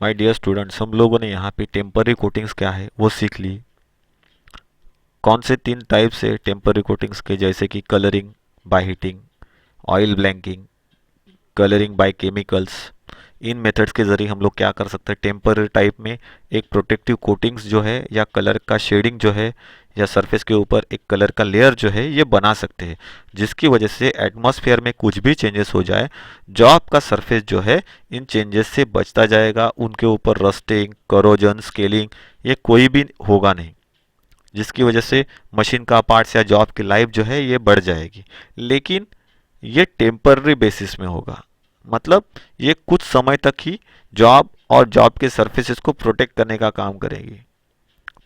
My dear students, हम लोगों ने यहाँ पे टेम्पररी कोटिंग्स क्या है वो सीख ली। कौन से 3 टाइप से टेम्पररी कोटिंग्स के, जैसे कि colouring by heating, oil blanking, colouring by chemicals. इन मेथड्स के जरिए हम लोग क्या कर सकते हैं, टेम्पररी टाइप में एक प्रोटेक्टिव कोटिंग्स जो है या कलर का शेडिंग जो है या सरफेस के ऊपर एक कलर का लेयर जो है ये बना सकते हैं, जिसकी वजह से एटमॉस्फेयर में कुछ भी चेंजेस हो जाए, जो आपका सरफेस जो है इन चेंजेस से बचता जाएगा, उनके ऊपर रस्टिंग, करोजन, स्केलिंग ये कोई भी होगा नहीं, जिसकी वजह से मशीन का पार्ट्स या जॉब की लाइफ जो है ये बढ़ जाएगी। लेकिन ये टेम्पररी बेसिस में होगा, मतलब ये कुछ समय तक ही जॉब और जॉब के सर्फेसेस को प्रोटेक्ट करने का काम करेगी।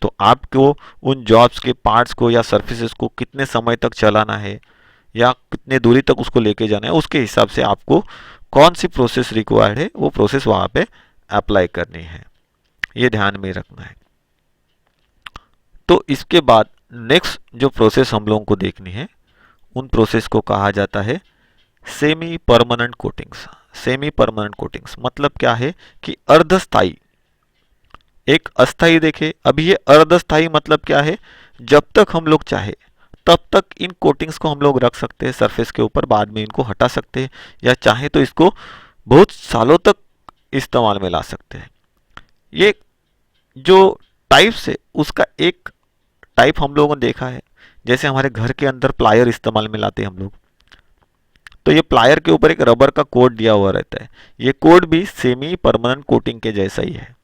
तो आपको उन जॉब्स के पार्ट्स को या सर्फेसेस को कितने समय तक चलाना है या कितने दूरी तक उसको लेके जाना है, उसके हिसाब से आपको कौन सी प्रोसेस रिक्वायर्ड है वो प्रोसेस वहां पे अप्लाई करनी है, ये ध्यान में रखना है। तो इसके बाद नेक्स्ट जो प्रोसेस हम लोगों को देखनी है, उन प्रोसेस को कहा जाता है semi permanent coatings. Semi permanent coatings मतलब क्या है कि अर्धस्थाई। एक अस्थाई देखे, अभी ये अर्धस्थाई मतलब क्या है, जब तक हम लोग चाहे तब तक इन कोटिंग्स को हम लोग रख सकते हैं सरफेस के ऊपर, बाद में इनको हटा सकते हैं, या चाहे तो इसको बहुत सालों तक इस्तेमाल में ला सकते हैं। ये जो टाइप्स है उसका एक टाइप हम लोगों ने देखा है, जैसे हमारे घर के अंदर प्लायर इस्तेमाल में लाते हैं हम लोग, तो ये प्लायर के ऊपर एक रबर का कोट दिया हुआ रहता है। ये कोट भी सेमी परमानेंट कोटिंग के जैसा ही है,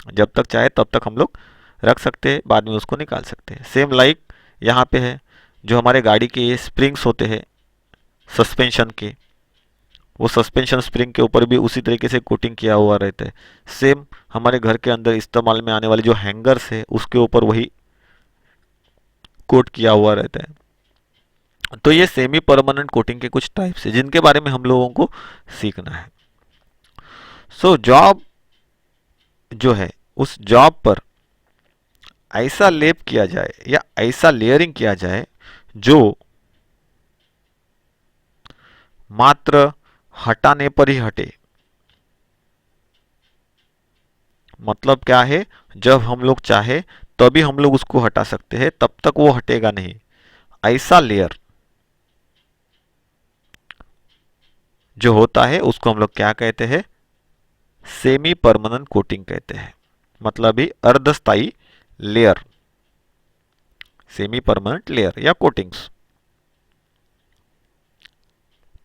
जब तक चाहे तब तक हम लोग रख सकते हैं, बाद में उसको निकाल सकते हैं। सेम लाइक यहाँ पे है, जो हमारे गाड़ी के ये स्प्रिंग्स होते हैं सस्पेंशन के, वो सस्पेंशन स्प्रिंग के ऊपर भी उसी तरीके से कोटिंग किया हुआ रहता है। सेम हमारे घर के अंदर इस्तेमाल में आने वाले जो हैंगर्स है उसके ऊपर वही कोट किया हुआ रहता है। तो ये सेमी परमानेंट कोटिंग के कुछ टाइप्स है जिनके बारे में हम लोगों को सीखना है। जॉब जो है, उस जॉब पर ऐसा लेप किया जाए या ऐसा लेयरिंग किया जाए जो मात्र हटाने पर ही हटे। मतलब क्या है, जब हम लोग चाहे तभी हम लोग उसको हटा सकते हैं, तब तक वो हटेगा नहीं। ऐसा लेयर जो होता है उसको हम लोग क्या कहते हैं, सेमी परमानेंट कोटिंग कहते हैं, मतलब ही अर्धस्थाई लेयर, सेमी परमानेंट लेयर या कोटिंग्स।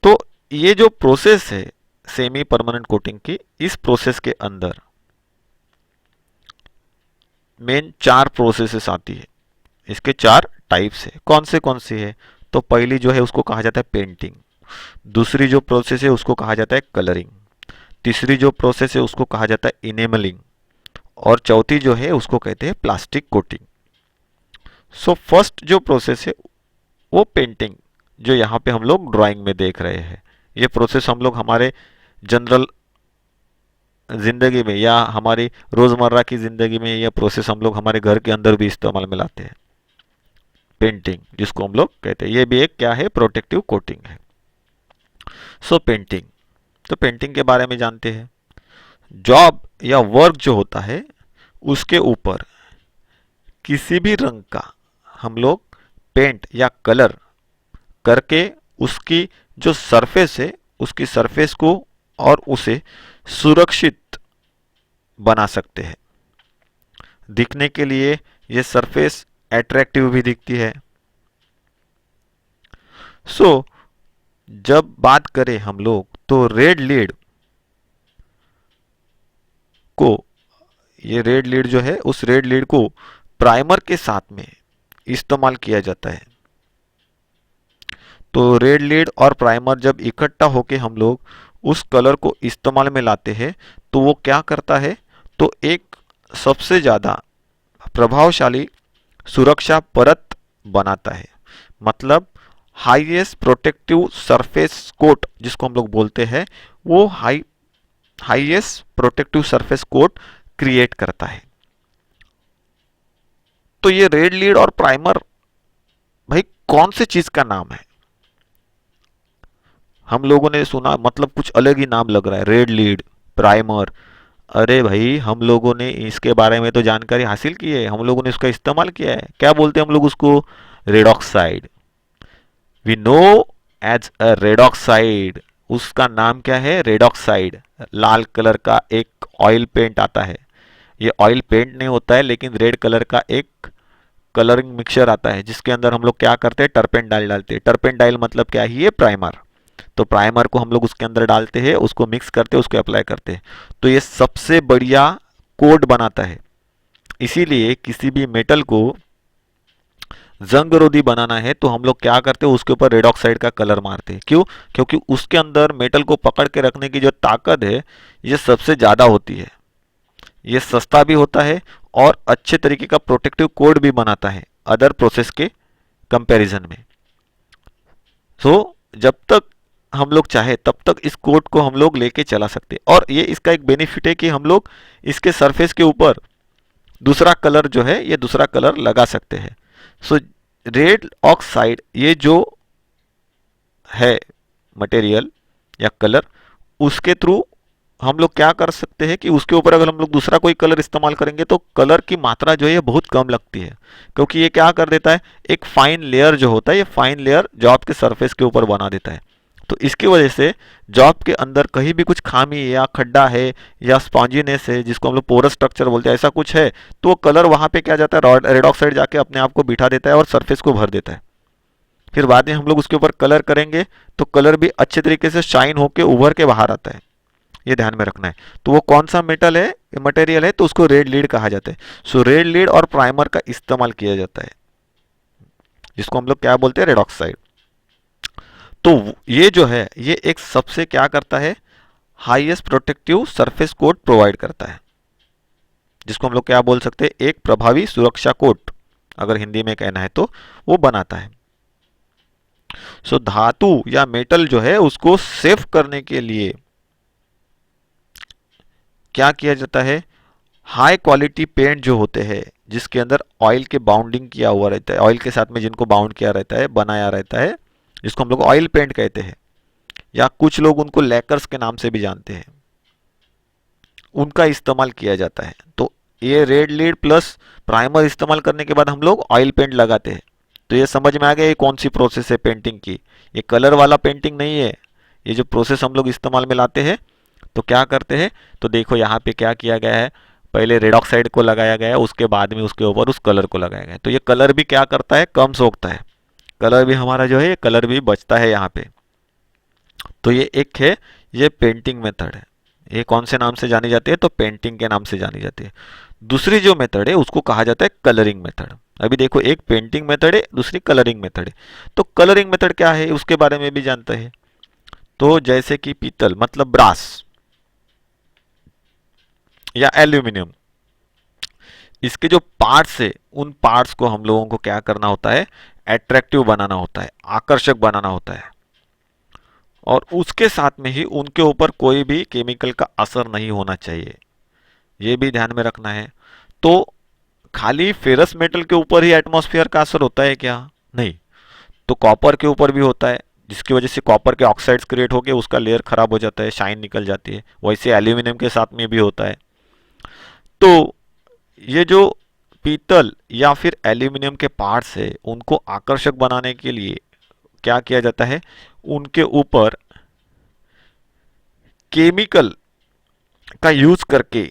तो ये जो प्रोसेस है सेमी परमानेंट कोटिंग की, इस प्रोसेस के अंदर मेन 4 प्रोसेसेस आती है। इसके 4 टाइप्स है। कौन से है, तो पहली जो है उसको कहा जाता है पेंटिंग, दूसरी जो प्रोसेस है उसको कहा जाता है कलरिंग, तीसरी जो प्रोसेस है उसको कहा जाता है इनेमलिंग, और चौथी जो है उसको कहते हैं प्लास्टिक कोटिंग। फर्स्ट जो प्रोसेस है वो पेंटिंग, जो यहाँ पे हम लोग ड्राइंग में देख रहे हैं। ये प्रोसेस हम लोग हमारे जनरल जिंदगी में या हमारी रोजमर्रा की जिंदगी में, यह प्रोसेस हम लोग हमारे घर के अंदर भी इस्तेमाल में लाते हैं। पेंटिंग जिसको हम लोग कहते हैं, ये भी एक क्या है, प्रोटेक्टिव कोटिंग है। पेंटिंग, तो पेंटिंग के बारे में जानते हैं। जॉब या वर्क जो होता है उसके ऊपर किसी भी रंग का हम लोग पेंट या कलर करके उसकी जो सरफेस है उसकी सरफेस को और उसे सुरक्षित बना सकते हैं। दिखने के लिए ये सरफेस अट्रैक्टिव भी दिखती है। सो जब बात करें हम लोग तो रेड लीड को, ये रेड लीड जो है उस रेड लीड को प्राइमर के साथ में इस्तेमाल किया जाता है। तो रेड लीड और प्राइमर जब इकट्ठा होके हम लोग उस कलर को इस्तेमाल में लाते हैं तो वो क्या करता है, तो एक सबसे ज़्यादा प्रभावशाली सुरक्षा परत बनाता है। मतलब हाईएस्ट प्रोटेक्टिव सरफेस कोट जिसको हम लोग बोलते हैं, वो highest protective surface coat create करता है। तो ये रेड लीड और प्राइमर भाई कौन सी चीज का नाम है, हम लोगों ने सुना, मतलब कुछ अलग ही नाम लग रहा है, रेड लीड, प्राइमर। अरे भाई, हम लोगों ने इसके बारे में तो जानकारी हासिल की है, हम लोगों ने उसका इस्तेमाल किया है। क्या बोलते हैं हम लोग उसको? Red oxide. We know as a red oxide. उसका नाम क्या है? Red oxide. लाल कलर का एक ऑयल पेंट आता है। ये ऑयल पेंट नहीं होता है, लेकिन रेड कलर का एक कलरिंग मिक्सचर आता है, जिसके अंदर हम लोग क्या करते हैं? टर्पेंडाइल डालते हैं। टर्पेंडाइल मतलब क्या है? ये प्राइमर। तो प्राइमर को हम लोग उसके अंदर डालते हैं, उसको मिक्स करते हैं, उसको अप्लाई करते हैं। तो ये सबसे बढ़िया कोट बनाता है। इसीलिए किसी भी मेटल को जंग रोधी बनाना है तो हम लोग क्या करते हैं? उसके ऊपर रेड ऑक्साइड का कलर मारते हैं। क्यों? क्योंकि उसके अंदर मेटल को पकड़ के रखने की जो ताकत है, ये सबसे ज़्यादा होती है। ये सस्ता भी होता है और अच्छे तरीके का प्रोटेक्टिव कोड भी बनाता है अदर प्रोसेस के कंपैरिजन में। सो जब तक हम लोग चाहे तब तक इस कोड को हम लोग लेके चला सकते हैं। और ये इसका एक बेनिफिट है कि हम लोग इसके सरफेस के ऊपर दूसरा कलर जो है, ये दूसरा कलर लगा सकते हैं। सो रेड ऑक्साइड ये जो है मटेरियल या कलर, उसके थ्रू हम लोग क्या कर सकते हैं कि उसके ऊपर अगर हम लोग दूसरा कोई कलर इस्तेमाल करेंगे तो कलर की मात्रा जो है ये बहुत कम लगती है। क्योंकि ये क्या कर देता है? एक फाइन लेयर जो होता है, ये फाइन लेयर जॉब के सरफेस के ऊपर बना देता है। तो इसकी वजह से जॉब के अंदर कहीं भी कुछ खामी या खड्डा है या स्पॉन्जीनेस है, जिसको हम लोग पोरस स्ट्रक्चर बोलते हैं, ऐसा कुछ है, तो वो कलर वहां पे क्या जाता है? रेड ऑक्साइड जाके अपने आप को बिठा देता है और सरफेस को भर देता है। फिर बाद में हम लोग उसके ऊपर कलर करेंगे तो कलर भी अच्छे तरीके से शाइन होके उभर के बाहर आता है। ये ध्यान में रखना है। तो वो कौन सा मेटल है, मटेरियल है, तो उसको रेड लीड कहा जाता है। सो रेड लीड और प्राइमर का इस्तेमाल किया जाता है, जिसको हम लोग क्या बोलते हैं? Red oxide. तो ये जो है ये एक सबसे क्या करता है? Highest protective surface coat provide करता है, जिसको हम लोग क्या बोल सकते हैं? एक प्रभावी सुरक्षा कोट, अगर हिंदी में कहना है तो वो बनाता है। सो धातु या मेटल जो है उसको सेफ करने के लिए क्या किया जाता है? हाई क्वालिटी पेंट जो होते हैं, जिसके अंदर ऑयल के बाउंडिंग किया हुआ रहता है, ऑयल के साथ में जिनको बाउंड किया रहता है, बनाया रहता है, जिसको हम लोग ऑयल पेंट कहते हैं, या कुछ लोग उनको लैकर्स के नाम से भी जानते हैं, उनका इस्तेमाल किया जाता है। तो ये रेड लीड प्लस प्राइमर इस्तेमाल करने के बाद हम लोग ऑयल पेंट लगाते हैं। तो ये समझ में आ गया ये कौन सी प्रोसेस है पेंटिंग की। ये कलर वाला पेंटिंग नहीं है। ये जो प्रोसेस हम लोग इस्तेमाल में लाते हैं, तो क्या करते हैं? तो देखो यहाँ पे क्या किया गया है, पहले रेड ऑक्साइड को लगाया गया है, उसके बाद में उसके ऊपर उस कलर को लगाया गया है। तो ये कलर भी क्या करता है? कम सोखता है। कलर भी हमारा जो है ये कलर भी बचता है यहाँ पे। तो ये एक है, ये पेंटिंग मेथड है। ये कौन से नाम से जानी जाती है? तो पेंटिंग के नाम से जानी जाती है। दूसरी जो मेथड है उसको कहा जाता है कलरिंग मेथड। अभी देखो, एक पेंटिंग मेथड है, दूसरी कलरिंग मेथड है। तो कलरिंग मेथड क्या है उसके बारे में भी जानते हैं। तो जैसे कि पीतल मतलब ब्रास या एल्यूमिनियम, इसके जो पार्ट्स है उन पार्ट्स को हम लोगों को क्या करना होता है? अट्रैक्टिव बनाना होता है, आकर्षक बनाना होता है। और उसके साथ में ही उनके ऊपर कोई भी केमिकल का असर नहीं होना चाहिए, ये भी ध्यान में रखना है। तो खाली फेरस मेटल के ऊपर ही एटमॉस्फेयर का असर होता है क्या? नहीं। तो कॉपर के ऊपर भी होता है, जिसकी वजह से कॉपर के ऑक्साइड्स क्रिएट होकर उसका लेयर खराब हो जाता है, शाइन निकल जाती है। वैसे एल्यूमिनियम के साथ में भी होता है। तो ये जो पीतल या फिर एल्यूमिनियम के पार्ट्स है, उनको आकर्षक बनाने के लिए क्या किया जाता है? उनके ऊपर केमिकल का यूज करके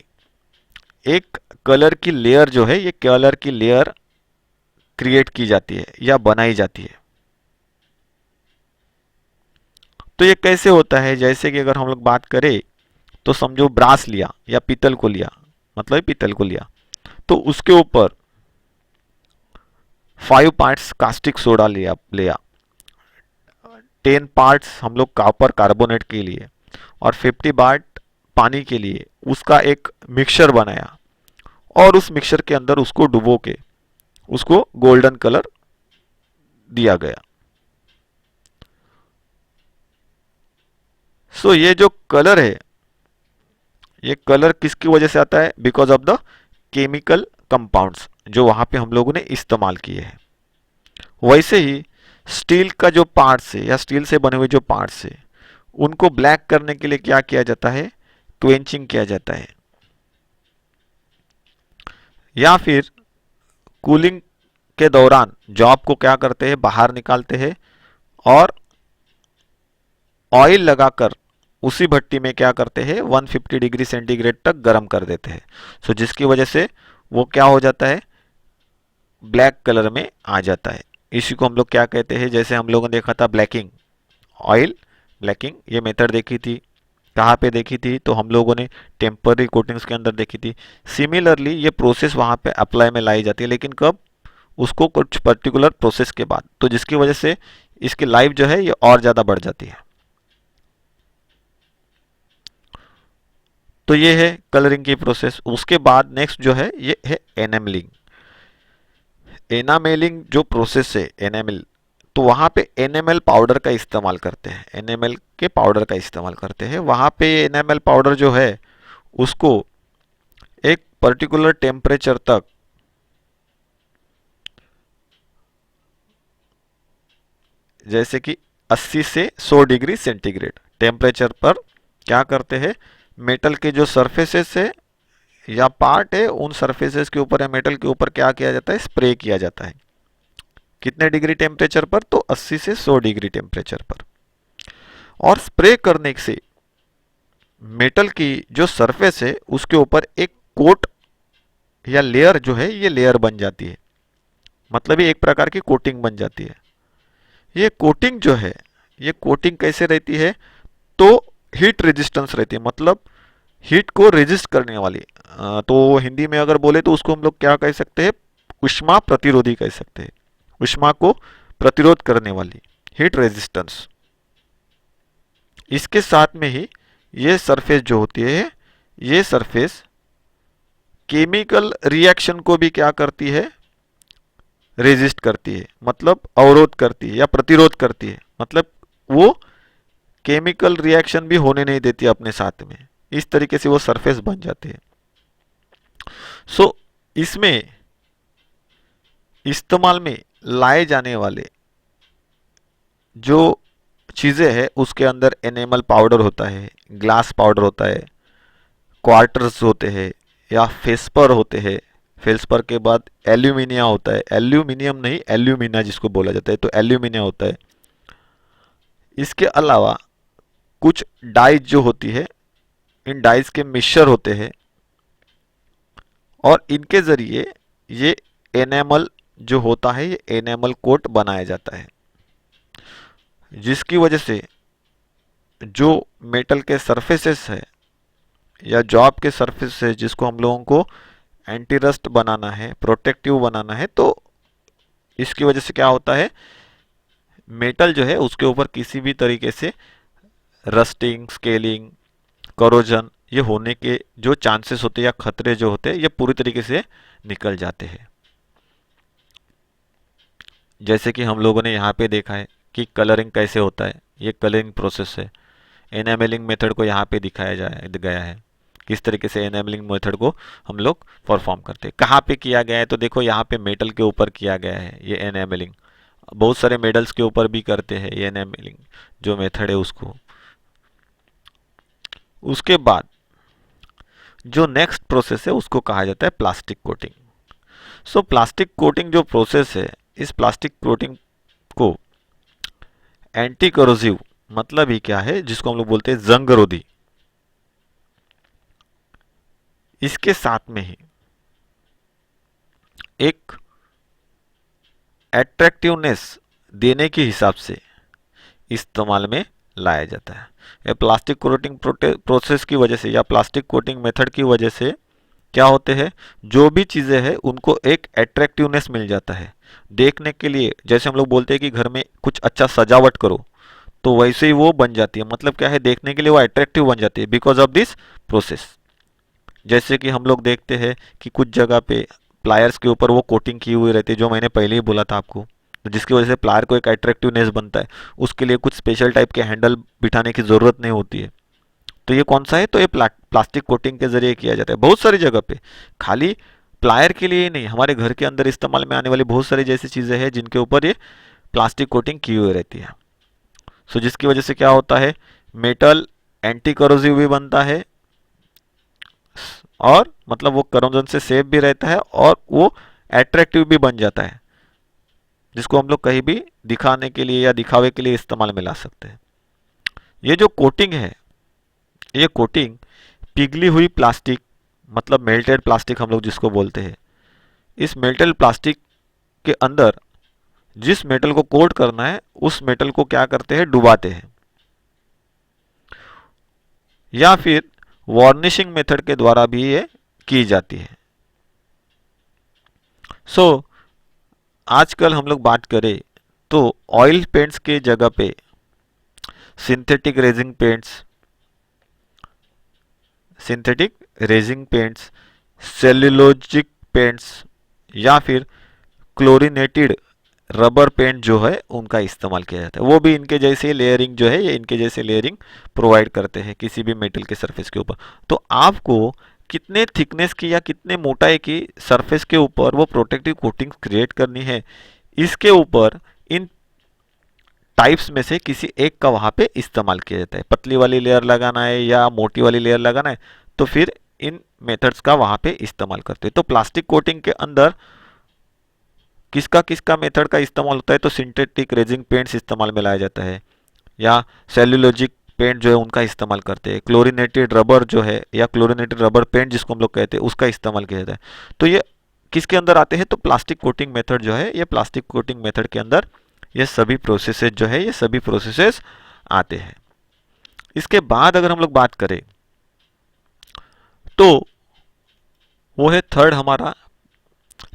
एक कलर की लेयर जो है, ये कलर की लेयर क्रिएट की जाती है या बनाई जाती है। तो ये कैसे होता है? जैसे कि अगर हम लोग बात करें तो समझो ब्रास लिया या पीतल को लिया, मतलब पीतल को लिया, तो उसके ऊपर 5 पार्ट्स कास्टिक सोडा लिया, 10 पार्ट्स हम लोग कॉपर कार्बोनेट के लिए और 50 पार्ट पानी के लिए उसका एक मिक्सचर बनाया, और उस मिक्सचर के अंदर उसको डुबो के उसको गोल्डन कलर दिया गया। सो ये जो कलर है, ये कलर किसकी वजह से आता है? Because of the chemical compounds जो वहां पे हम लोगों ने इस्तेमाल किए हैं। वैसे ही स्टील का जो पार्ट्स है या स्टील से बने हुए जो पार्ट्स है, उनको ब्लैक करने के लिए क्या किया जाता है? क्वेंचिंग किया जाता है। या फिर कूलिंग के दौरान जॉब को क्या करते हैं, बाहर निकालते हैं और ऑयल लगाकर उसी भट्टी में क्या करते हैं 150 डिग्री सेंटीग्रेड तक गर्म कर देते हैं। सो जिसकी वजह से वो क्या हो जाता है, ब्लैक कलर में आ जाता है। इसी को हम लोग क्या कहते हैं, जैसे हम लोगों ने देखा था ब्लैकिंग, ऑयल ब्लैकिंग, ये मेथड देखी थी। कहाँ पे देखी थी, तो हम लोगों ने टेम्पररी कोटिंग्स के अंदर देखी थी। सिमिलरली ये प्रोसेस वहाँ पे अप्लाई में लाई जाती है, लेकिन कब, उसको कुछ पर्टिकुलर प्रोसेस के बाद, तो जिसकी वजह से इसकी लाइफ जो है ये और ज़्यादा बढ़ जाती है। तो ये है कलरिंग की प्रोसेस। उसके बाद नेक्स्ट जो है ये है एनामलिंग। एनामेलिंग जो प्रोसेस है एनामेल, तो वहाँ पे एनामेल पाउडर का इस्तेमाल करते हैं, एनामेल के पाउडर का इस्तेमाल करते हैं। वहाँ पे एनामेल पाउडर जो है उसको एक पर्टिकुलर टेम्परेचर तक, जैसे कि 80 से 100 डिग्री सेंटीग्रेड टेम्परेचर पर क्या करते हैं, मेटल के जो सरफेसेस है या पार्ट है उन सरफेसेस के ऊपर या मेटल के ऊपर क्या किया जाता है, स्प्रे किया जाता है। कितने डिग्री टेम्परेचर पर, तो 80 से 100 डिग्री टेम्परेचर पर। और स्प्रे करने से मेटल की जो सरफेस है उसके ऊपर एक कोट या लेयर जो है ये लेयर बन जाती है, मतलब ये एक प्रकार की कोटिंग बन जाती है। ये कोटिंग जो है, ये कोटिंग कैसे रहती है, तो हीट रेजिस्टेंस रहती है, मतलब हीट को रेजिस्ट करने वाली। तो हिंदी में अगर बोले तो उसको हम लोग क्या कह सकते हैं, ऊष्मा प्रतिरोधी कह सकते हैं, ऊष्मा को प्रतिरोध करने वाली, हीट रेजिस्टेंस। इसके साथ में ही ये सरफेस जो होती है, ये सरफेस केमिकल रिएक्शन को भी क्या करती है, रेजिस्ट करती है, मतलब अवरोध करती है या प्रतिरोध करती है, मतलब वो केमिकल रिएक्शन भी होने नहीं देती अपने साथ में। इस तरीके से वो सरफेस बन जाती है। सो इसमें इस्तेमाल में लाए जाने वाले जो चीज़ें हैं उसके अंदर एनेमल पाउडर होता है, ग्लास पाउडर होता है, क्वार्टर्स होते हैं या फेस्पर होते हैं। फेस्पर के बाद एल्यूमिनिया होता है, एल्यूमिनियम नहीं एल्यूमिना जिसको बोला जाता है, तो एल्यूमिनिया होता है। इसके अलावा कुछ डाइज जो होती है, इन डाइज के मिक्सचर होते हैं और इनके ज़रिए ये एनेमल जो होता है, ये एनेमल कोट बनाया जाता है, जिसकी वजह से जो मेटल के सरफेसेस है या जॉब के सरफेस है जिसको हम लोगों को एंटी रस्ट बनाना है, प्रोटेक्टिव बनाना है, तो इसकी वजह से क्या होता है, मेटल जो है उसके ऊपर किसी भी तरीके से रस्टिंग, स्केलिंग, करोजन ये होने के जो चांसेस होते हैं या खतरे जो होते हैं ये पूरी तरीके से निकल जाते हैं। जैसे कि हम लोगों ने यहाँ पे देखा है कि कलरिंग कैसे होता है, ये कलरिंग प्रोसेस है। एनामेलिंग मेथड को यहाँ पे दिखाया गया है, किस तरीके से एनामेलिंग मेथड को हम लोग परफॉर्म करते हैं। कहाँ पे किया गया है, तो देखो यहाँ पे मेटल के ऊपर किया गया है ये एनामेलिंग। बहुत सारे मेटल्स के ऊपर भी करते हैं ये एनामेलिंग जो मेथड है उसको। उसके बाद जो नेक्स्ट प्रोसेस है उसको कहा जाता है प्लास्टिक कोटिंग। सो प्लास्टिक कोटिंग जो प्रोसेस है, इस प्लास्टिक कोटिंग को एंटी करोसिव, मतलब ही क्या है, जिसको हम लोग बोलते हैं जंगरोधी, इसके साथ में ही एक एट्रैक्टिवनेस देने के हिसाब से इस्तेमाल में लाया जाता है। ये प्लास्टिक कोटिंग प्रोसेस की वजह से या प्लास्टिक कोटिंग मेथड की वजह से क्या होते हैं, जो भी चीज़ें हैं उनको एक एट्रैक्टिवनेस मिल जाता है देखने के लिए। जैसे हम लोग बोलते हैं कि घर में कुछ अच्छा सजावट करो, तो वैसे ही वो बन जाती है, मतलब क्या है, देखने के लिए वो अट्रैक्टिव बन जाती है बिकॉज ऑफ दिस प्रोसेस। जैसे कि हम लोग देखते हैं कि कुछ जगह पे प्लायर्स के ऊपर वो कोटिंग की हुई रहती है, जो मैंने पहले ही बोला था आपको, तो जिसकी वजह से प्लायर को एक अट्रैक्टिवनेस बनता है। उसके लिए कुछ स्पेशल टाइप के हैंडल बिठाने की ज़रूरत नहीं होती है। तो ये कौन सा है, तो ये प्लास्टिक कोटिंग के जरिए किया जाता है बहुत सारी जगह पे। खाली प्लायर के लिए ही नहीं, हमारे घर के अंदर इस्तेमाल में आने वाली बहुत सारी जैसी चीज़ें हैं जिनके ऊपर ये प्लास्टिक कोटिंग की हुई रहती है। सो जिसकी वजह से क्या होता है, मेटल एंटी करोसिव भी बनता है, और मतलब वो करोजन से सेफ भी रहता है और वो एट्रैक्टिव भी बन जाता है, जिसको हम लोग कहीं भी दिखाने के लिए या दिखावे के लिए इस्तेमाल में ला सकते हैं। ये जो कोटिंग है, ये कोटिंग पिघली हुई प्लास्टिक, मतलब मेल्टेड प्लास्टिक हम लोग जिसको बोलते हैं, इस मेल्टेड प्लास्टिक के अंदर जिस मेटल को कोट करना है उस मेटल को क्या करते हैं, डुबाते हैं, या फिर वार्निशिंग मेथड के द्वारा भी ये की जाती है। सो आजकल हम लोग बात करें तो ऑयल पेंट्स के जगह पे synthetic raising paints, synthetic raising paints, cellulosic paints या फिर क्लोरीनेटेड रबर पेंट जो है उनका इस्तेमाल किया जाता है। वो भी इनके जैसे लेयरिंग जो है, ये इनके जैसे लेयरिंग प्रोवाइड करते हैं किसी भी मेटल के सरफेस के ऊपर। तो आपको कितने थिकनेस की या कितने मोटाई की सरफेस के ऊपर वो प्रोटेक्टिव कोटिंग क्रिएट करनी है, इसके ऊपर इन टाइप्स में से किसी एक का वहां पे इस्तेमाल किया जाता है। पतली वाली लेयर लगाना है या मोटी वाली लेयर लगाना है तो फिर इन मेथड्स का वहां पे इस्तेमाल करते हैं। तो प्लास्टिक कोटिंग के अंदर किसका किसका मेथड का इस्तेमाल होता है, तो सिंथेटिक रेजिंग पेंट्स इस्तेमाल में लाया जाता है, या सेल्यूलोजिक पेंट जो है उनका इस्तेमाल करते हैं, क्लोरीनेटेड रबर जो है या क्लोरीनेटेड रबर पेंट जिसको हम लोग कहते हैं उसका इस्तेमाल किया जाता है। तो ये किसके अंदर आते हैं, तो प्लास्टिक कोटिंग मेथड जो है, ये प्लास्टिक कोटिंग मेथड के अंदर ये सभी प्रोसेसेस जो है, ये सभी प्रोसेसेस आते हैं। इसके बाद अगर हम लोग बात करें तो वो है थर्ड हमारा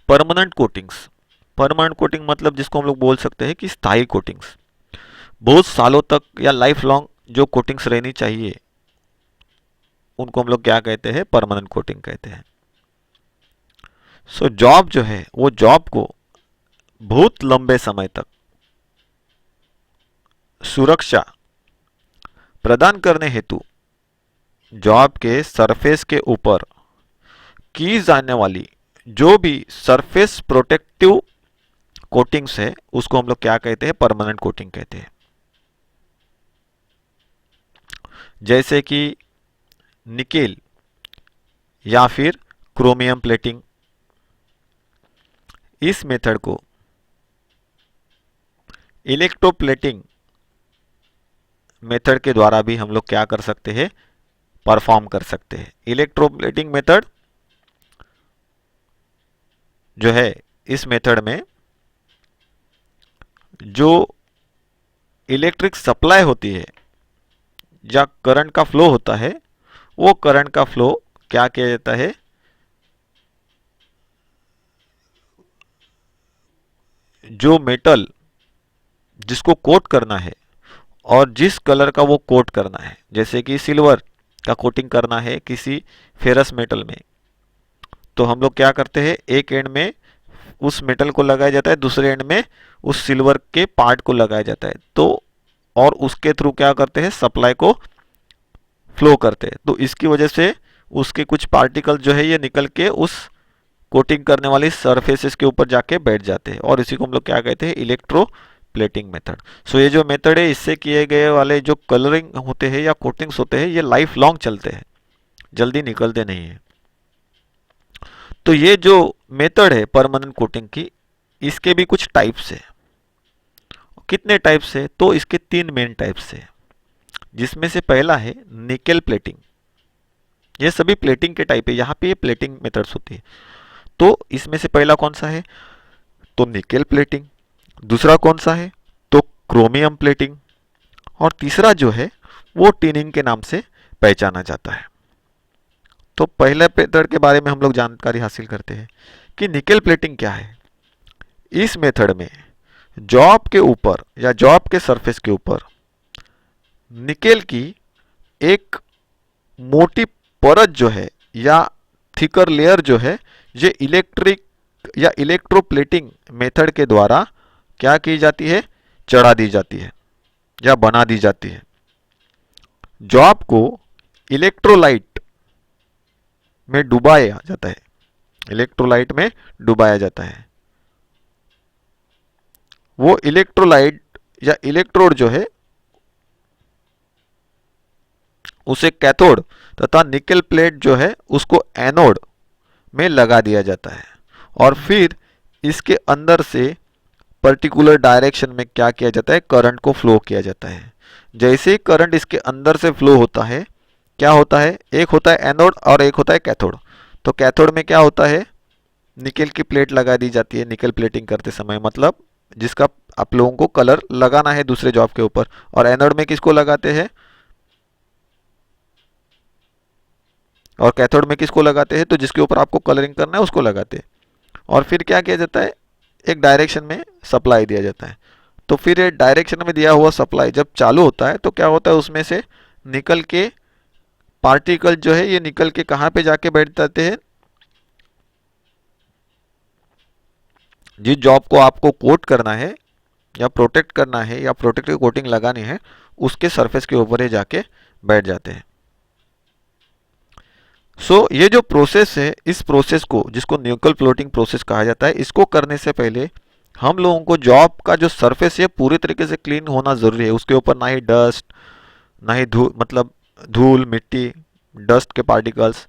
परमानेंट कोटिंग्स। परमानेंट कोटिंग मतलब जिसको हम लोग बोल सकते हैं कि स्थायी कोटिंग्स, बहुत सालों तक या लाइफ लॉन्ग जो कोटिंग्स रहनी चाहिए उनको हम लोग क्या कहते हैं, परमानेंट कोटिंग कहते हैं। सो जॉब जो है वो जॉब को बहुत लंबे समय तक सुरक्षा प्रदान करने हेतु जॉब के सरफेस के ऊपर की जाने वाली जो भी सरफेस प्रोटेक्टिव कोटिंग्स है उसको हम लोग क्या कहते हैं, परमानेंट कोटिंग कहते हैं। जैसे कि निकेल या फिर क्रोमियम प्लेटिंग, इस मेथड को इलेक्ट्रोप्लेटिंग मेथड के द्वारा भी हम लोग क्या कर सकते हैं, परफॉर्म कर सकते हैं। इलेक्ट्रोप्लेटिंग मेथड जो है, इस मेथड में जो इलेक्ट्रिक सप्लाई होती है या करंट का फ्लो होता है, वो करंट का फ्लो क्या किया जाता है, जो मेटल जिसको कोट करना है और जिस कलर का वो कोट करना है, जैसे कि सिल्वर का कोटिंग करना है किसी फेरस मेटल में, तो हम लोग क्या करते हैं, एक एंड में उस मेटल को लगाया जाता है, दूसरे एंड में उस सिल्वर के पार्ट को लगाया जाता है, तो और उसके थ्रू क्या करते हैं, सप्लाई को फ्लो करते हैं। तो इसकी वजह से उसके कुछ पार्टिकल जो है ये निकल के उस कोटिंग करने वाली सरफेसेस के ऊपर जाके बैठ जाते हैं, और इसी को हम लोग क्या कहते हैं, इलेक्ट्रो प्लेटिंग मेथड। सो ये जो मेथड है, इससे किए गए वाले जो कलरिंग होते हैं या कोटिंग्स होते हैं, ये लाइफ लॉन्ग चलते हैं, जल्दी निकलते नहीं है। तो ये जो मेथड है परमानेंट कोटिंग की, इसके भी कुछ टाइप्स है। कितने टाइप्स है, तो इसके 3 मेन टाइप्स है, जिसमें से पहला है निकेल प्लेटिंग। ये सभी प्लेटिंग के टाइप है, यहाँ पे ये प्लेटिंग मेथड्स होती है। तो इसमें से पहला कौन सा है, तो निकेल प्लेटिंग। दूसरा कौन सा है, तो क्रोमियम प्लेटिंग। और तीसरा जो है वो टिनिंग के नाम से पहचाना जाता है। तो पहले मेथड के बारे में हम लोग जानकारी हासिल करते हैं कि निकेल प्लेटिंग क्या है। इस मेथड में जॉब के ऊपर या जॉब के सरफेस के ऊपर निकेल की एक मोटी परत जो है या थिकर लेयर जो है, ये इलेक्ट्रिक या इलेक्ट्रोप्लेटिंग मेथड के द्वारा क्या की जाती है, चढ़ा दी जाती है या बना दी जाती है। जॉब को इलेक्ट्रोलाइट में डुबाया जाता है, इलेक्ट्रोलाइट में डुबाया जाता है। वो इलेक्ट्रोलाइट या इलेक्ट्रोड जो है उसे कैथोड तथा निकल प्लेट जो है उसको एनोड में लगा दिया जाता है और फिर इसके अंदर से पर्टिकुलर डायरेक्शन में क्या किया जाता है, करंट को फ्लो किया जाता है। जैसे ही करंट इसके अंदर से फ्लो होता है, क्या होता है, एक होता है एनोड और एक होता है कैथोड। तो कैथोड में क्या होता है, निकल की प्लेट लगा दी जाती है निकल प्लेटिंग करते समय, मतलब जिसका आप लोगों को कलर लगाना है दूसरे जॉब के ऊपर। और एनोड में किसको लगाते हैं, और कैथोड में किसको लगाते हैं, तो जिसके ऊपर आपको कलरिंग करना है उसको लगाते हैं। और फिर क्या किया जाता है, एक डायरेक्शन में सप्लाई दिया जाता है। तो फिर ये डायरेक्शन में दिया हुआ सप्लाई जब चालू होता है तो क्या होता है, उसमें से निकल के पार्टिकल जो है ये निकल के कहाँ पे जाके बैठ जाते हैं, जिस जॉब को आपको कोट करना है या प्रोटेक्ट करना है या प्रोटेक्टिव कोटिंग लगानी है उसके सरफेस के ऊपर ये जाके बैठ जाते हैं। ये जो प्रोसेस है, इस प्रोसेस को जिसको निकल फ्लोटिंग प्रोसेस कहा जाता है, इसको करने से पहले हम लोगों को जॉब का जो सरफेस है पूरी तरीके से क्लीन होना ज़रूरी है। उसके ऊपर ना ही डस्ट, ना ही मतलब धूल मिट्टी, डस्ट के पार्टिकल्स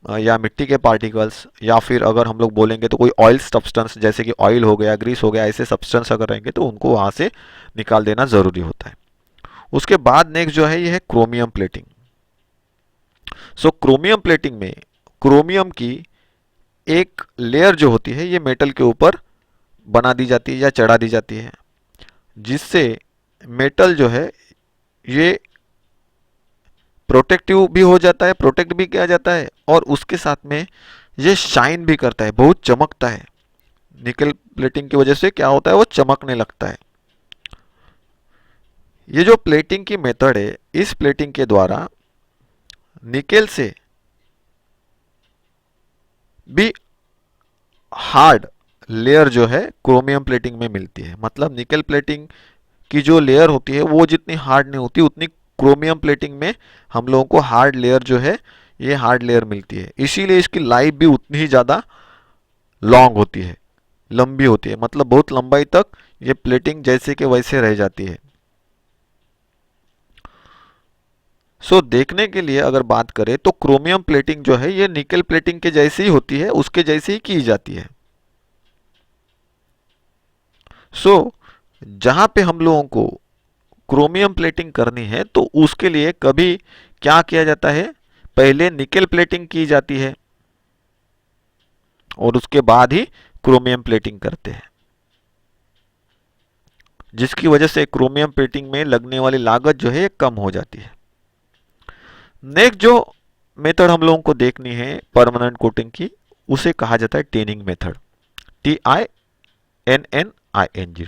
या मिट्टी के पार्टिकल्स, या फिर अगर हम लोग बोलेंगे तो कोई ऑयल सब्सटेंस जैसे कि ऑयल हो गया, ग्रीस हो गया, ऐसे सब्सटेंस अगर रहेंगे तो उनको वहाँ से निकाल देना ज़रूरी होता है। उसके बाद नेक्स्ट जो है ये है क्रोमियम प्लेटिंग। क्रोमियम प्लेटिंग में क्रोमियम की एक लेयर जो होती है ये मेटल के ऊपर बना दी जाती है या चढ़ा दी जाती है, जिससे मेटल जो है ये प्रोटेक्टिव भी हो जाता है, प्रोटेक्ट भी किया जाता है, और उसके साथ में ये शाइन भी करता है, बहुत चमकता है। निकल प्लेटिंग की वजह से क्या होता है, वो चमकने लगता है। ये जो प्लेटिंग की मेथड है, इस प्लेटिंग के द्वारा निकेल से भी हार्ड लेयर जो है क्रोमियम प्लेटिंग में मिलती है। मतलब निकल प्लेटिंग की जो लेयर होती है वो जितनी हार्ड नहीं होती, उतनी क्रोमियम प्लेटिंग में हम लोगों को हार्ड लेयर जो है ये हार्ड लेयर मिलती है। इसीलिए इसकी लाइफ भी उतनी ही ज़्यादा लॉन्ग होती है, लंबी होती है, मतलब बहुत लंबाई तक ये प्लेटिंग जैसे कि वैसे रह जाती है। देखने के लिए अगर बात करें तो क्रोमियम प्लेटिंग जो है ये निकल प्लेटिंग के जैसी ही होती है, उसके जैसी ही की जाती है। जहां पे हम लोगों को क्रोमियम प्लेटिंग करनी है तो उसके लिए कभी क्या किया जाता है, पहले निकल प्लेटिंग की जाती है और उसके बाद ही क्रोमियम प्लेटिंग करते हैं, जिसकी वजह से क्रोमियम प्लेटिंग में लगने वाली लागत जो है कम हो जाती है। नेक्स्ट जो मेथड हम लोगों को देखनी है परमानेंट कोटिंग की, उसे कहा जाता है टिनिंग मेथड, TINNING,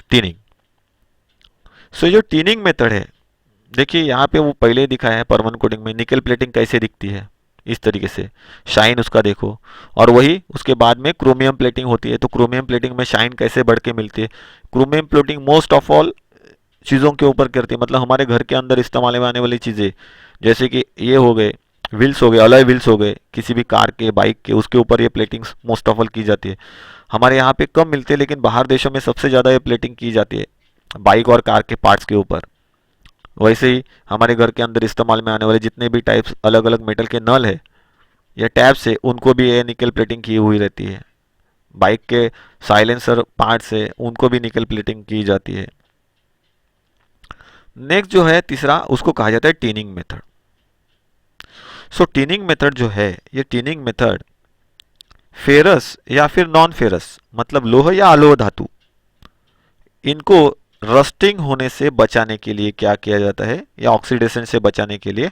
टिनिंग। जो टिनिंग मेथड है, देखिए यहाँ पे वो पहले ही दिखाया है परमानेंट कोटिंग में निकल प्लेटिंग कैसे दिखती है, इस तरीके से शाइन उसका देखो, और वही उसके बाद में क्रोमियम प्लेटिंग होती है। तो क्रोमियम प्लेटिंग में शाइन कैसे बढ़ के मिलती है। Chromium plating most of all चीज़ों के ऊपर करती है, मतलब हमारे घर के अंदर इस्तेमाल में आने वाली चीज़ें, जैसे कि ये हो गए व्हील्स हो गए, अलॉय व्हील्स हो गए किसी भी कार के, बाइक के, उसके ऊपर ये प्लेटिंग मोस्ट ऑफ ऑल की जाती है। हमारे यहाँ पे कम मिलते हैं, लेकिन बाहर देशों में सबसे ज़्यादा ये प्लेटिंग की जाती है बाइक और कार के पार्ट्स के ऊपर। वैसे ही हमारे घर के अंदर इस्तेमाल में आने वाले जितने भी टाइप्स अलग अलग मेटल के नल है या टैप्स है, उनको भी ये निकल प्लेटिंग की हुई रहती है। बाइक के साइलेंसर पार्ट्स है, उनको भी निकल प्लेटिंग की जाती है। नेक्स्ट जो है तीसरा, उसको कहा जाता है टिनिंग मेथड। टिनिंग मेथड जो है, ये टिनिंग मेथड फेरस या फिर नॉन फेरस, मतलब लोह या अलोह धातु, इनको रस्टिंग होने से बचाने के लिए क्या किया जाता है, या ऑक्सीडेशन से बचाने के लिए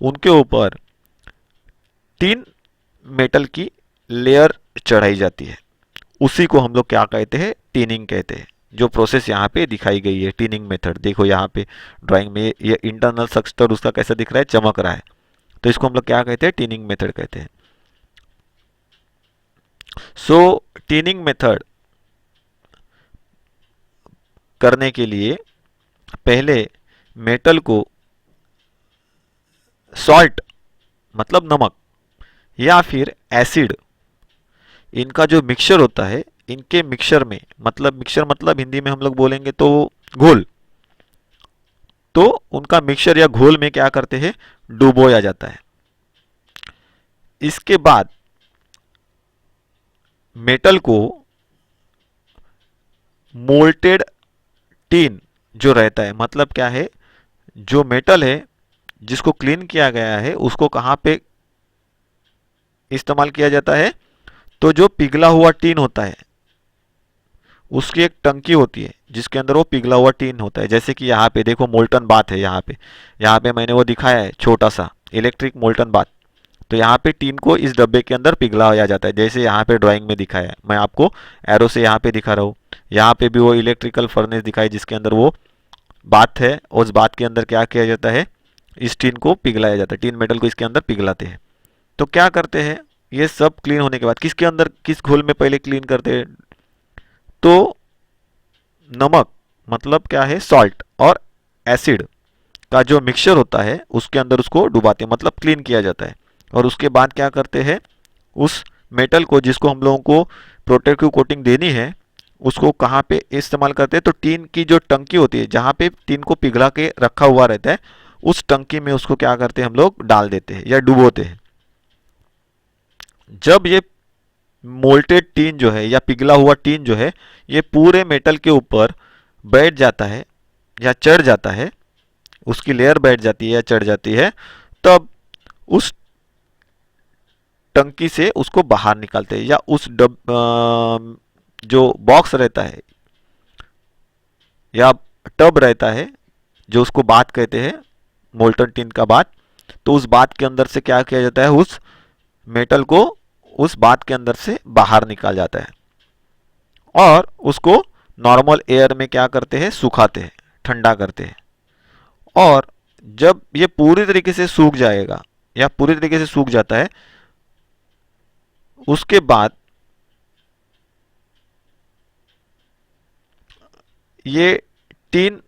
उनके ऊपर टिन मेटल की लेयर चढ़ाई जाती है। उसी को हम लोग क्या कहते हैं, टिनिंग कहते हैं। जो प्रोसेस यहाँ पे दिखाई गई है टिनिंग मेथड, देखो यहाँ पे ड्राइंग में ये इंटरनल स्ट्रक्चर उसका कैसा दिख रहा है, चमक रहा है, तो इसको हम लोग क्या कहते हैं, टिनिंग मेथड कहते हैं। टिनिंग मेथड करने के लिए पहले मेटल को सॉल्ट मतलब नमक या फिर एसिड, इनका जो मिक्सचर होता है, इनके मिक्सचर में, मतलब मिक्सचर मतलब हिंदी में हम लोग बोलेंगे तो घोल, तो उनका मिक्सचर या घोल में क्या करते हैं, डुबोया जाता है। इसके बाद मेटल को मोल्टेड टीन जो रहता है, मतलब क्या है, जो मेटल है जिसको क्लीन किया गया है उसको कहाँ पे इस्तेमाल किया जाता है, तो जो पिघला हुआ टीन होता है उसकी एक टंकी होती है जिसके अंदर वो पिघला हुआ टीन होता है। जैसे कि यहाँ पे देखो मोल्टन बाथ है, यहाँ पे मैंने वो दिखाया है छोटा सा इलेक्ट्रिक मोल्टन बाथ। तो यहाँ पे टीन को इस डब्बे के अंदर पिघलाया जाता है, जैसे यहाँ पे ड्राइंग में दिखाया है, मैं आपको एरो से यहाँ पे दिखा रहा हूँ। यहाँ पे भी वो इलेक्ट्रिकल फर्नेस दिखाई जिसके अंदर वो बाथ है, और उस बाथ के अंदर क्या किया जाता है, इस टीन को पिघलाया जाता है, टीन मेटल को इसके अंदर पिघलाते हैं। तो क्या करते हैं, ये सब क्लीन होने के बाद किसके अंदर, किस घोल में पहले क्लीन करते हैं, तो नमक मतलब क्या है, सॉल्ट और एसिड का जो मिक्सचर होता है उसके अंदर उसको डुबाते हैं, मतलब क्लीन किया जाता है। और उसके बाद क्या करते हैं, उस मेटल को जिसको हम लोगों को प्रोटेक्टिव कोटिंग देनी है उसको कहाँ पे इस्तेमाल करते हैं, तो टीन की जो टंकी होती है जहाँ पे टीन को पिघला के रखा हुआ रहता है उस टंकी में उसको क्या करते हैं, हम लोग डाल देते हैं या डुबोते हैं। जब ये मोल्टेड टीन जो है या पिघला हुआ टीन जो है ये पूरे मेटल के ऊपर बैठ जाता है या चढ़ जाता है, उसकी लेयर बैठ जाती है या चढ़ जाती है, तब उस टंकी से उसको बाहर निकालते हैं, या उस जो बॉक्स रहता है या टब रहता है जो उसको बाथ कहते हैं, मोल्टन टिन का बाथ, तो उस बाथ के अंदर से क्या किया जाता है, उस मेटल को उस बाथ के अंदर से बाहर निकाल जाता है और उसको नॉर्मल एयर में क्या करते हैं, सुखाते हैं, ठंडा करते हैं। और जब ये पूरी तरीके से सूख जाएगा या पूरी तरीके से सूख जाता है उसके बाद ये टीन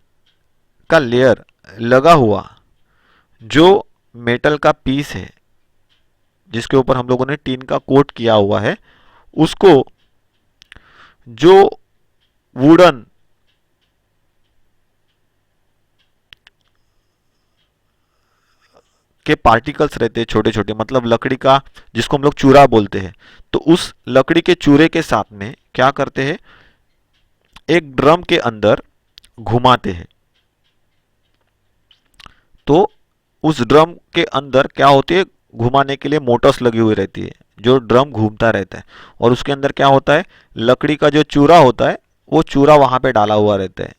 का लेयर लगा हुआ जो मेटल का पीस है जिसके ऊपर हम लोगों ने टीन का कोट किया हुआ है उसको जो वुडन के पार्टिकल्स रहते हैं छोटे छोटे, मतलब लकड़ी का जिसको हम लोग चूरा बोलते हैं, तो उस लकड़ी के चूरे के साथ में क्या करते हैं, एक ड्रम के अंदर घुमाते हैं। तो उस ड्रम के अंदर क्या होती है, घुमाने के लिए मोटर्स लगी हुई रहती है जो ड्रम घूमता रहता है, और उसके अंदर क्या होता है, लकड़ी का जो चूरा होता है वो चूरा वहां पे डाला हुआ रहता है,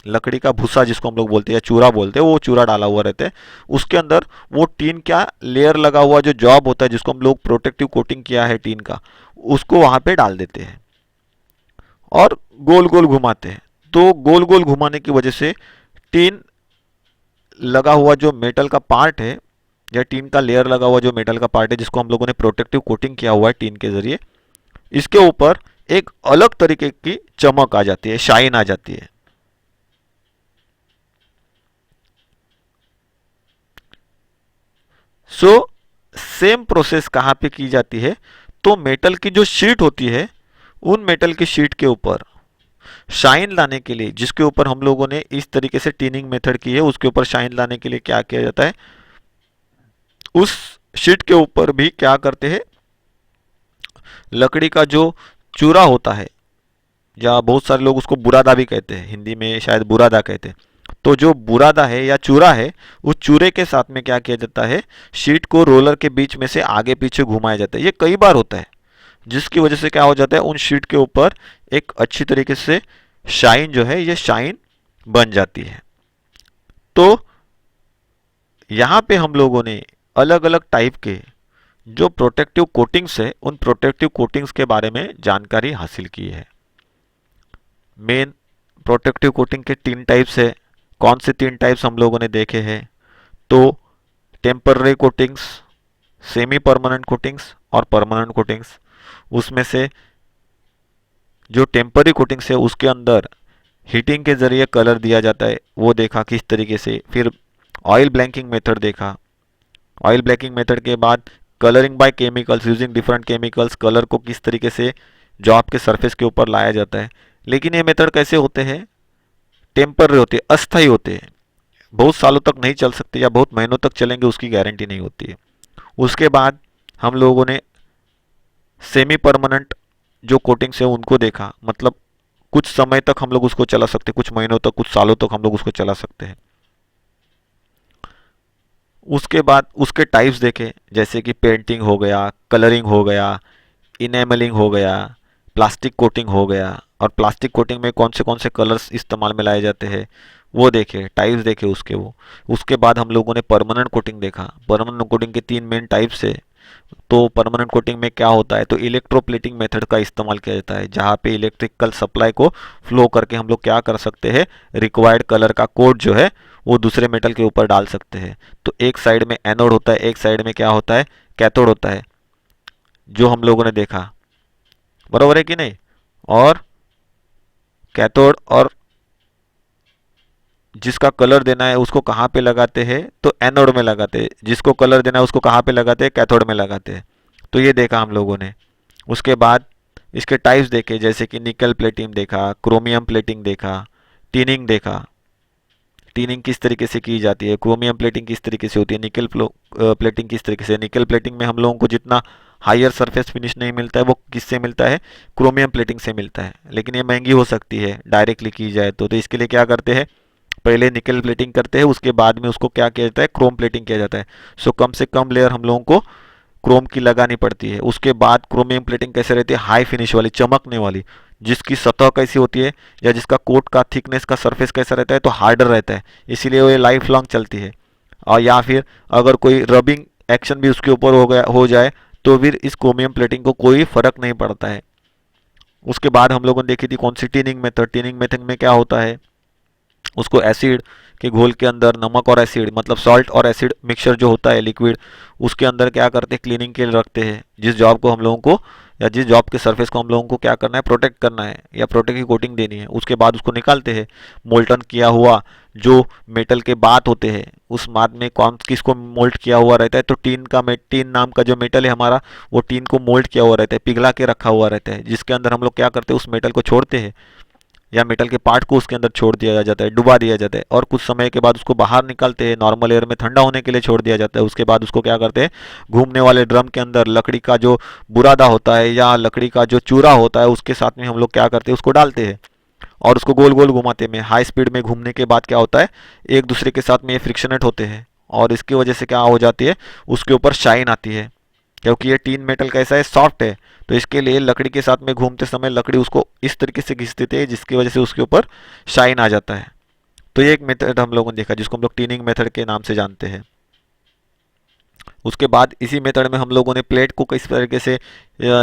लकड़ी का भूसा जिसको हम लोग बोलते हैं या चूरा बोलते हैं, वो चूरा डाला हुआ रहता है। उसके अंदर वो टीन का लेयर लगा हुआ जो जॉब होता है जिसको हम लोग प्रोटेक्टिव कोटिंग किया है टीन का, उसको वहां पे डाल देते हैं और गोल गोल घुमाते हैं। तो गोल गोल घुमाने की वजह से टीन लगा हुआ जो मेटल का पार्ट है या टीन का लेयर लगा हुआ जो मेटल का पार्ट है जिसको हम लोगों ने प्रोटेक्टिव कोटिंग किया हुआ है टीन के जरिए, इसके ऊपर एक अलग तरीके की चमक आ जाती है, शाइन आ जाती है। सो सेम प्रोसेस कहाँ पे की जाती है, तो मेटल की जो शीट होती है उन मेटल की शीट के ऊपर शाइन लाने के लिए, जिसके ऊपर हम लोगों ने इस तरीके से टीनिंग मेथड की है, उसके ऊपर शाइन लाने के लिए क्या किया जाता है, उस शीट के ऊपर भी क्या करते हैं, लकड़ी का जो चूरा होता है या बहुत सारे लोग उसको बुरादा भी कहते हैं, हिंदी में शायद बुरादा कहते हैं, तो जो बुरादा है या चूरा है उस चूरे के साथ में क्या किया जाता है, शीट को रोलर के बीच में से आगे पीछे घुमाया जाता है। ये कई बार होता है जिसकी वजह से क्या हो जाता है, उन शीट के ऊपर एक अच्छी तरीके से शाइन जो है ये शाइन बन जाती है। तो यहाँ पे हम लोगों ने अलग अलग टाइप के जो प्रोटेक्टिव कोटिंग्स है उन प्रोटेक्टिव कोटिंग्स के बारे में जानकारी हासिल की है। मेन प्रोटेक्टिव कोटिंग के 3 टाइप्स है। कौन से 3 टाइप्स हम लोगों ने देखे हैं, तो temporary coatings, semi permanent coatings और परमानेंट कोटिंग्स। उसमें से जो टेम्पररी कोटिंग्स है उसके अंदर हीटिंग के जरिए कलर दिया जाता है, वो देखा किस तरीके से। फिर ऑयल ब्लैंकिंग मेथड देखा, ऑयल ब्लैंकिंग मेथड के बाद colouring by chemicals using different chemicals, colour को किस तरीके से जॉब के सरफेस के ऊपर लाया जाता है। लेकिन ये मेथड कैसे होते हैं, टेम्पररी होते हैं, अस्थायी होते हैं, बहुत सालों तक नहीं चल सकते या बहुत महीनों तक चलेंगे उसकी गारंटी नहीं होती है। उसके बाद हम लोगों ने सेमी परमानेंट जो कोटिंग्स है उनको देखा, मतलब कुछ समय तक हम लोग उसको चला सकते हैं, कुछ महीनों तक, कुछ सालों तक हम लोग उसको चला सकते हैं। उसके बाद उसके टाइप्स देखे, जैसे कि पेंटिंग हो गया, कलरिंग हो गया, इनेमलिंग हो गया, प्लास्टिक कोटिंग हो गया, और प्लास्टिक कोटिंग में कौन से कलर्स इस्तेमाल में लाए जाते हैं वो देखे, टाइप्स देखे उसके वो। उसके बाद हम लोगों ने परमानेंट कोटिंग देखा। परमानेंट कोटिंग के तीन मेन टाइप्स है। तो परमानेंट कोटिंग में क्या होता है, तो इलेक्ट्रोप्लेटिंग मेथड का इस्तेमाल किया जाता है, जहाँ पे इलेक्ट्रिकल सप्लाई को फ्लो करके हम लोग क्या कर सकते हैं, रिक्वायर्ड कलर का कोड जो है वो दूसरे मेटल के ऊपर डाल सकते हैं। तो एक साइड में एनोड होता है, एक साइड में क्या होता है, कैथोड होता है, जो हम लोगों ने देखा, बरोबर है कि नहीं। और कैथोड और जिसका कलर देना है उसको कहाँ पे लगाते हैं, तो एनोड में लगाते हैं, जिसको कलर देना है उसको कहाँ पे लगाते हैं, कैथोड में लगाते हैं। तो ये देखा हम लोगों ने। उसके बाद इसके टाइप्स देखे, जैसे कि निकल प्लेटिंग देखा, क्रोमियम प्लेटिंग देखा, टीनिंग देखा। टीनिंग किस तरीके से की जाती है, क्रोमियम प्लेटिंग किस तरीके से होती है, निकल प्लेटिंग किस तरीके से। निकल प्लेटिंग में हम लोगों को जितना हायर सरफेस फिनिश नहीं मिलता है वो किससे मिलता है, क्रोमियम प्लेटिंग से मिलता है, लेकिन ये महंगी हो सकती है डायरेक्टली की जाए तो इसके लिए क्या करते हैं, पहले निकल प्लेटिंग करते हैं, उसके बाद में उसको क्या किया जाता है, क्रोम प्लेटिंग किया जाता है। सो कम से कम लेयर हम लोगों को क्रोम की लगानी पड़ती है। उसके बाद क्रोमियम प्लेटिंग कैसे रहती है, हाई फिनिश वाली, चमकने वाली, जिसकी सतह कैसी होती है या जिसका कोट का थिकनेस का सरफेस कैसा रहता है, तो हार्डर रहता है, इसीलिए वो लाइफ लॉन्ग चलती है। और या फिर अगर कोई रबिंग एक्शन भी उसके ऊपर हो जाए तो फिर इस क्रोमियम प्लेटिंग को कोई फर्क नहीं पड़ता है। उसके बाद हम लोगों ने देखी थी कौन सी, टीनिंग मेथड। टीनिंग मेथड में क्या होता है, उसको एसिड के घोल के अंदर नमक और एसिड, मतलब सॉल्ट और एसिड मिक्सचर जो होता है लिक्विड, उसके अंदर क्या करते हैं, क्लीनिंग के लिए रखते हैं। जिस जॉब को हम लोगों को या जिस जॉब के सरफेस को हम लोगों को क्या करना है, प्रोटेक्ट करना है या प्रोटेक्ट की कोटिंग देनी है, उसके बाद उसको निकालते हैं। मोल्टन किया हुआ जो मेटल के बात होते हैं उस बाद में कौन किसको मोल्ड किया हुआ रहता है, तो टीन नाम का जो मेटल है हमारा, वो टीन को मोल्ड किया हुआ रहता है, पिघला के रखा हुआ रहता है, जिसके अंदर हम लोग क्या करते हैं, उस मेटल को छोड़ते हैं या मेटल के पार्ट को उसके अंदर छोड़ दिया जाता है, डुबा दिया जाता है, और कुछ समय के बाद उसको बाहर निकालते हैं, नॉर्मल एयर में ठंडा होने के लिए छोड़ दिया जाता है। उसके बाद उसको क्या करते हैं, घूमने वाले ड्रम के अंदर लकड़ी का जो बुरादा होता है या लकड़ी का जो चूरा होता है उसके साथ में हम लोग क्या करते हैं, उसको डालते हैं और उसको गोल गोल घुमाते हैं। हाई स्पीड में घूमने के बाद क्या होता है, एक दूसरे के साथ में ये फ्रिक्शनेट होते हैं और इसकी वजह से क्या हो जाती है, उसके ऊपर शाइन आती है। क्योंकि ये टीन मेटल कैसा है, सॉफ्ट है, तो इसके लिए लकड़ी के साथ में घूमते समय लकड़ी उसको इस तरीके से घिस देती है जिसकी वजह से उसके ऊपर शाइन आ जाता है। तो ये एक मेथड हम लोगों ने देखा जिसको हम लोग टीनिंग मेथड के नाम से जानते हैं। उसके बाद इसी मेथड में हम लोगों ने प्लेट को किस तरीके से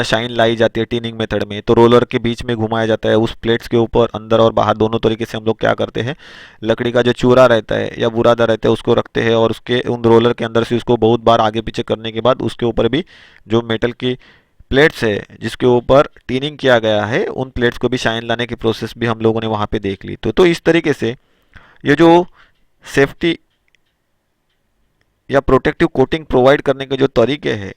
शाइन लाई जाती है टीनिंग मेथड में, तो रोलर के बीच में घुमाया जाता है, उस प्लेट्स के ऊपर अंदर और बाहर दोनों तरीके से हम लोग क्या करते हैं, लकड़ी का जो चूरा रहता है या बुरादा रहता है उसको रखते हैं और उसके उन रोलर के अंदर से उसको बहुत बार आगे पीछे करने के बाद उसके ऊपर भी जो मेटल की प्लेट्स है जिसके ऊपर टीनिंग किया गया है उन प्लेट्स को भी शाइन लाने की प्रोसेस भी हम लोगों ने वहाँ पे देख ली। तो इस तरीके से ये जो सेफ्टी या प्रोटेक्टिव कोटिंग प्रोवाइड करने के जो तरीके हैं,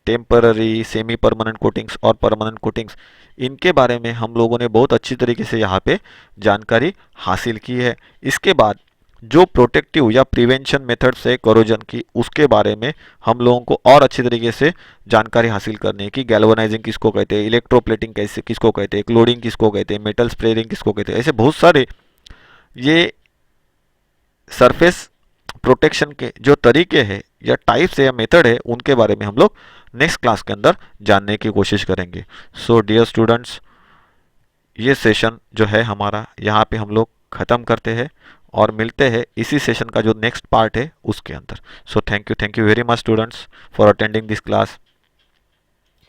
टेम्पररी, सेमी परमानेंट कोटिंग्स और परमानेंट कोटिंग्स, इनके बारे में हम लोगों ने बहुत अच्छी तरीके से यहाँ पे जानकारी हासिल की है। इसके बाद जो प्रोटेक्टिव या प्रिवेंशन मेथड्स है कोरोजन की, उसके बारे में हम लोगों को और अच्छी तरीके से जानकारी हासिल करनी है कि गैल्वेनाइजिंग किसको कहते हैं, इलेक्ट्रोप्लेटिंग कैसे किसको कहते हैं, क्लोडिंग किसको कहते हैं, मेटल स्प्रेरिंग किसको कहते हैं। ऐसे बहुत सारे ये सरफेस प्रोटेक्शन के जो तरीके हैं या टाइप्स है या मेथड है उनके बारे में हम लोग नेक्स्ट क्लास के अंदर जानने की कोशिश करेंगे। सो डियर स्टूडेंट्स, ये सेशन जो है हमारा यहाँ पे हम लोग ख़त्म करते हैं और मिलते हैं इसी सेशन का जो नेक्स्ट पार्ट है उसके अंदर। So thank you very much students for attending this class.